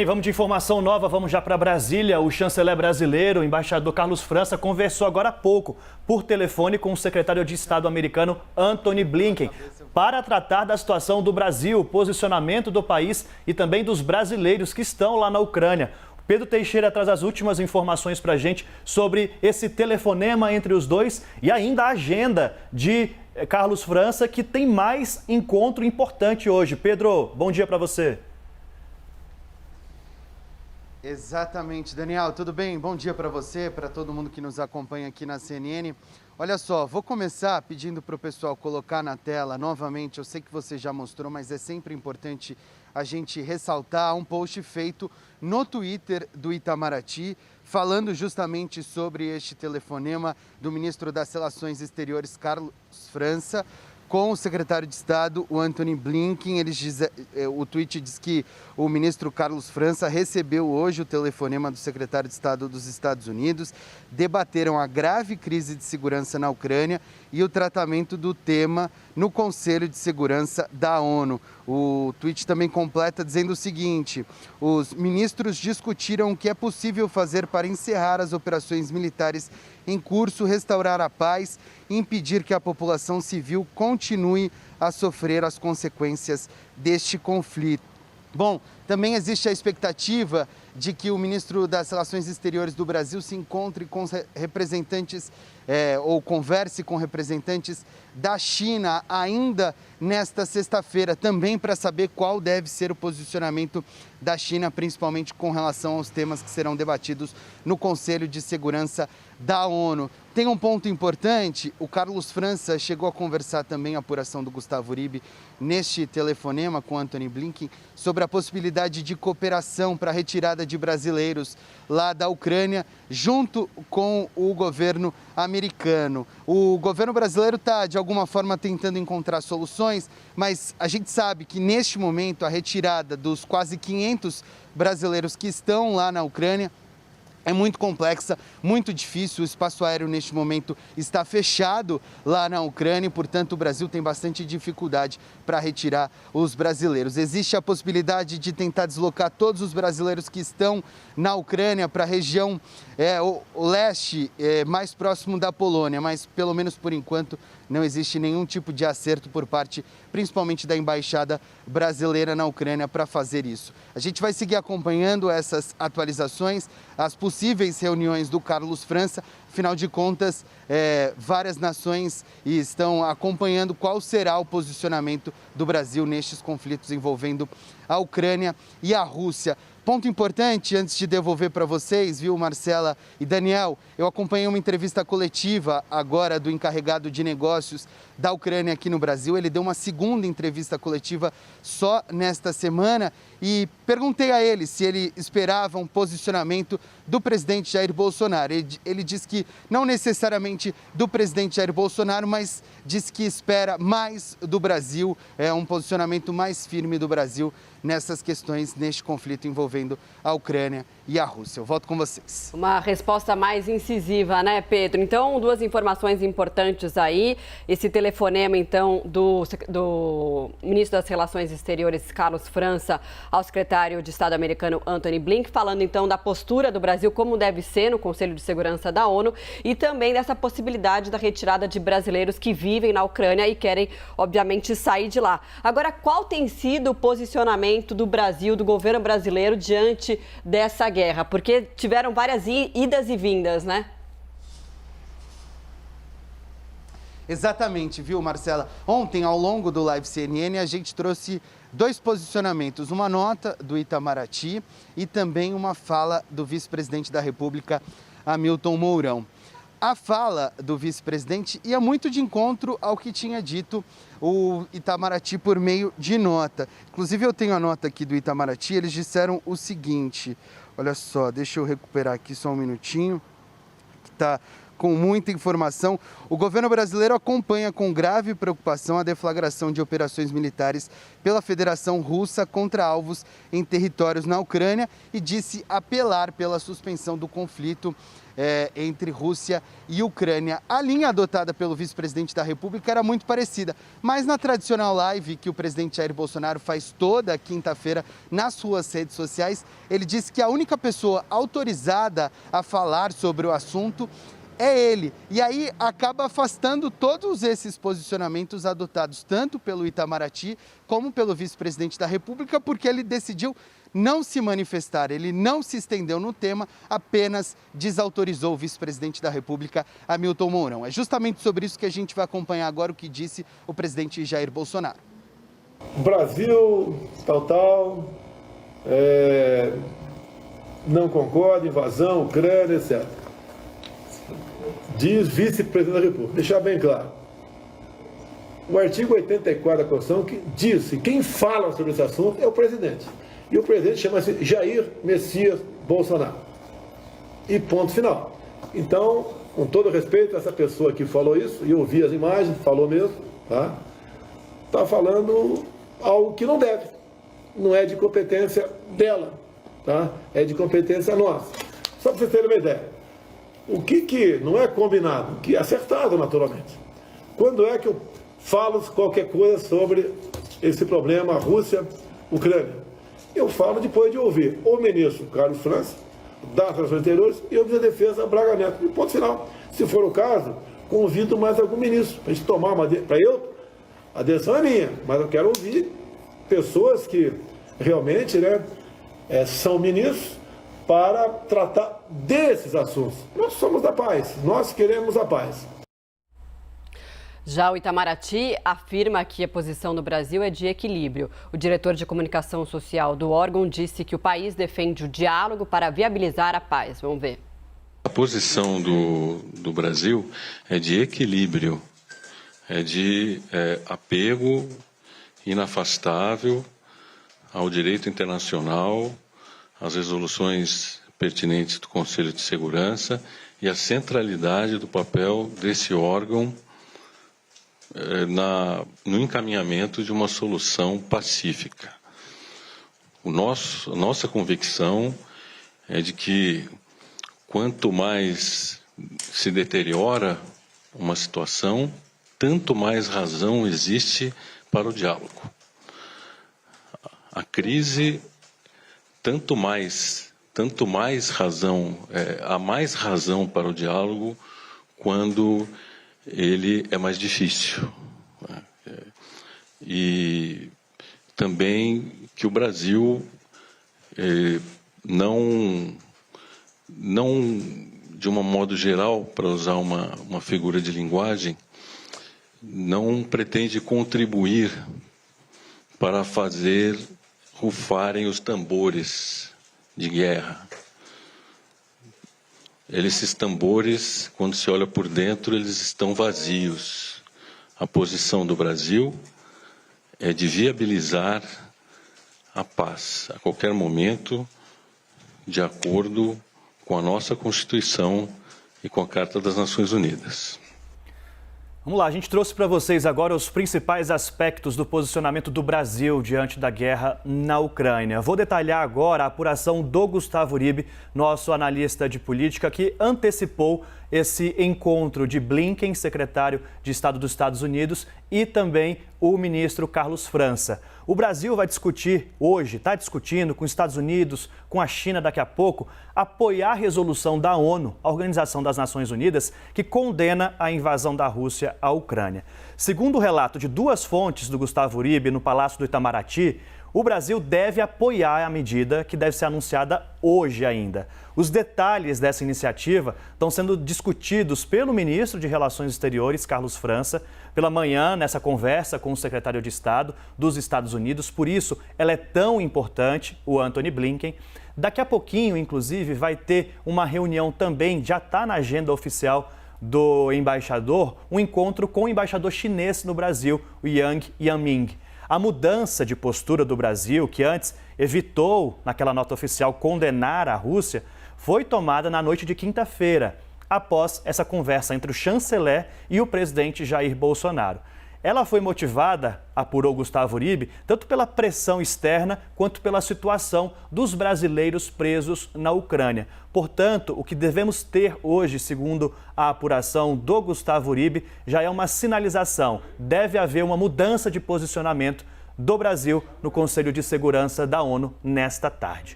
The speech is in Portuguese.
Vamos de informação nova, vamos já para Brasília. O chanceler brasileiro, o embaixador Carlos França, conversou agora há pouco por telefone com o secretário de Estado americano Antony Blinken para tratar da situação do Brasil, posicionamento do país e também dos brasileiros que estão lá na Ucrânia. Pedro Teixeira traz as últimas informações para a gente sobre esse telefonema entre os dois e ainda a agenda de Carlos França, que tem mais encontro importante hoje. Pedro, bom dia para você. Exatamente, Daniel, tudo bem? Bom dia para você, para todo mundo que nos acompanha aqui na CNN. Olha só, vou começar pedindo para o pessoal colocar na tela novamente, eu sei que você já mostrou, mas é sempre importante a gente ressaltar um post feito no Twitter do Itamaraty, falando justamente sobre este telefonema do ministro das Relações Exteriores, Carlos França, com o secretário de Estado, o Antony Blinken. O tweet diz que o ministro Carlos França recebeu hoje o telefonema do secretário de Estado dos Estados Unidos, debateram a grave crise de segurança na Ucrânia e o tratamento do tema no Conselho de Segurança da ONU. O tweet também completa dizendo o seguinte: os ministros discutiram o que é possível fazer para encerrar as operações militares em curso, restaurar a paz e impedir que a população civil continue a sofrer as consequências deste conflito. Bom, também existe a expectativa de que o ministro das Relações Exteriores do Brasil se encontre com representantes ou converse com representantes da China ainda nesta sexta-feira, também para saber qual deve ser o posicionamento da China, principalmente com relação aos temas que serão debatidos no Conselho de Segurança da ONU. Tem um ponto importante: o Carlos França chegou a conversar também, a apuração do Gustavo Uribe, neste telefonema com Antony Blinken, sobre a possibilidade de cooperação para a retirada de brasileiros lá da Ucrânia, junto com o governo americano. O governo brasileiro está, de alguma forma, tentando encontrar soluções, mas a gente sabe que, neste momento, a retirada dos quase 500 brasileiros que estão lá na Ucrânia é muito complexa, muito difícil. O espaço aéreo neste momento está fechado lá na Ucrânia e, portanto, o Brasil tem bastante dificuldade para retirar os brasileiros. Existe a possibilidade de tentar deslocar todos os brasileiros que estão na Ucrânia para a região o leste, mais próximo da Polônia, mas pelo menos por enquanto não existe nenhum tipo de acerto por parte, principalmente da Embaixada Brasileira na Ucrânia, para fazer isso. A gente vai seguir acompanhando essas atualizações, as possíveis reuniões do Carlos França. Afinal de contas, várias nações estão acompanhando qual será o posicionamento do Brasil nestes conflitos envolvendo a Ucrânia e a Rússia. Ponto importante, antes de devolver para vocês, viu, Marcela e Daniel, eu acompanhei uma entrevista coletiva agora do encarregado de negócios da Ucrânia aqui no Brasil. Ele deu uma segunda entrevista coletiva só nesta semana e perguntei a ele se ele esperava um posicionamento do presidente Jair Bolsonaro. Ele disse que não necessariamente do presidente Jair Bolsonaro, mas disse que espera mais do Brasil, um posicionamento mais firme do Brasil nessas questões, neste conflito envolvendo a Ucrânia e a Rússia. Eu volto com vocês. Uma resposta mais incisiva, né, Pedro? Então, duas informações importantes aí. Esse telefonema, então, do ministro das Relações Exteriores, Carlos França, ao secretário de Estado americano, Antony Blinken, falando, então, da postura do Brasil, como deve ser no Conselho de Segurança da ONU, e também dessa possibilidade da retirada de brasileiros que vivem na Ucrânia e querem, obviamente, sair de lá. Agora, qual tem sido o posicionamento do Brasil, do governo brasileiro, diante dessa guerra? Porque tiveram várias idas e vindas, né? Exatamente, viu, Marcela? Ontem, ao longo do Live CNN, a gente trouxe dois posicionamentos, uma nota do Itamaraty e também uma fala do vice-presidente da República, Hamilton Mourão. A fala do vice-presidente ia muito de encontro ao que tinha dito o Itamaraty por meio de nota. Inclusive, eu tenho a nota aqui do Itamaraty, eles disseram o seguinte, olha só, deixa eu recuperar aqui só um minutinho, que está com muita informação. O governo brasileiro acompanha com grave preocupação a deflagração de operações militares pela Federação Russa contra alvos em territórios na Ucrânia e disse apelar pela suspensão do conflito entre Rússia e Ucrânia. A linha adotada pelo vice-presidente da República era muito parecida, mas na tradicional live que o presidente Jair Bolsonaro faz toda quinta-feira nas suas redes sociais, ele disse que a única pessoa autorizada a falar sobre o assunto é ele. E aí acaba afastando todos esses posicionamentos adotados tanto pelo Itamaraty como pelo vice-presidente da República, porque ele decidiu não se manifestar, ele não se estendeu no tema, apenas desautorizou o vice-presidente da República, Hamilton Mourão. É justamente sobre isso que a gente vai acompanhar agora o que disse o presidente Jair Bolsonaro. Brasil, não concorda, invasão, Ucrânia, etc. Diz vice-presidente da República, deixar bem claro. O artigo 84 da Constituição que diz que quem fala sobre esse assunto é o presidente. E o presidente chama-se Jair Messias Bolsonaro. E ponto final. Então, com todo respeito, essa pessoa que falou isso, e eu vi as imagens, falou mesmo, tá? Está falando algo que não deve. Não é de competência dela, tá? É de competência nossa. Só para vocês terem uma ideia. O que não é combinado, que é acertado naturalmente. Quando é que eu falo qualquer coisa sobre esse problema Rússia-Ucrânia? Eu falo depois de ouvir o ministro Carlos França, das Relações Exteriores, e o ministro da Defesa, Braga Neto. E ponto final. Se for o caso, convido mais algum ministro para a gente tomar uma... Para eu, a decisão é minha, mas eu quero ouvir pessoas que realmente são ministros para tratar desses assuntos. Nós somos da paz, nós queremos a paz. Já o Itamaraty afirma que a posição do Brasil é de equilíbrio. O diretor de comunicação social do órgão disse que o país defende o diálogo para viabilizar a paz. Vamos ver. A posição do Brasil é de equilíbrio, é de apego inafastável ao direito internacional, às resoluções pertinentes do Conselho de Segurança e à centralidade do papel desse órgão no encaminhamento de uma solução pacífica. Nossa convicção é de que quanto mais se deteriora uma situação, tanto mais razão existe para o diálogo. A crise, tanto mais razão, há mais razão para o diálogo quando ele é mais difícil. E também que o Brasil não de um modo geral, para usar uma figura de linguagem, não pretende contribuir para fazer rufarem os tambores de guerra. Esses tambores, quando se olha por dentro, eles estão vazios. A posição do Brasil é de viabilizar a paz a qualquer momento, de acordo com a nossa Constituição e com a Carta das Nações Unidas. Vamos lá, a gente trouxe para vocês agora os principais aspectos do posicionamento do Brasil diante da guerra na Ucrânia. Vou detalhar agora a apuração do Gustavo Uribe, nosso analista de política, que antecipou esse encontro de Blinken, secretário de Estado dos Estados Unidos, e também o ministro Carlos França. O Brasil vai discutir hoje, está discutindo com os Estados Unidos, com a China daqui a pouco, apoiar a resolução da ONU, a Organização das Nações Unidas, que condena a invasão da Rússia à Ucrânia. Segundo o relato de duas fontes do Gustavo Uribe no Palácio do Itamaraty, o Brasil deve apoiar a medida que deve ser anunciada hoje ainda. Os detalhes dessa iniciativa estão sendo discutidos pelo ministro de Relações Exteriores, Carlos França, pela manhã, nessa conversa com o secretário de Estado dos Estados Unidos. Por isso, ela é tão importante, o Antony Blinken. Daqui a pouquinho, inclusive, vai ter uma reunião também, já está na agenda oficial do embaixador, um encontro com o embaixador chinês no Brasil, o Yang Yaming. A mudança de postura do Brasil, que antes evitou, naquela nota oficial, condenar a Rússia, foi tomada na noite de quinta-feira. após essa conversa entre o chanceler e o presidente Jair Bolsonaro. Ela foi motivada, apurou Gustavo Uribe, tanto pela pressão externa quanto pela situação dos brasileiros presos na Ucrânia. Portanto, o que devemos ter hoje, segundo a apuração do Gustavo Uribe, já é uma sinalização. Deve haver uma mudança de posicionamento do Brasil no Conselho de Segurança da ONU nesta tarde.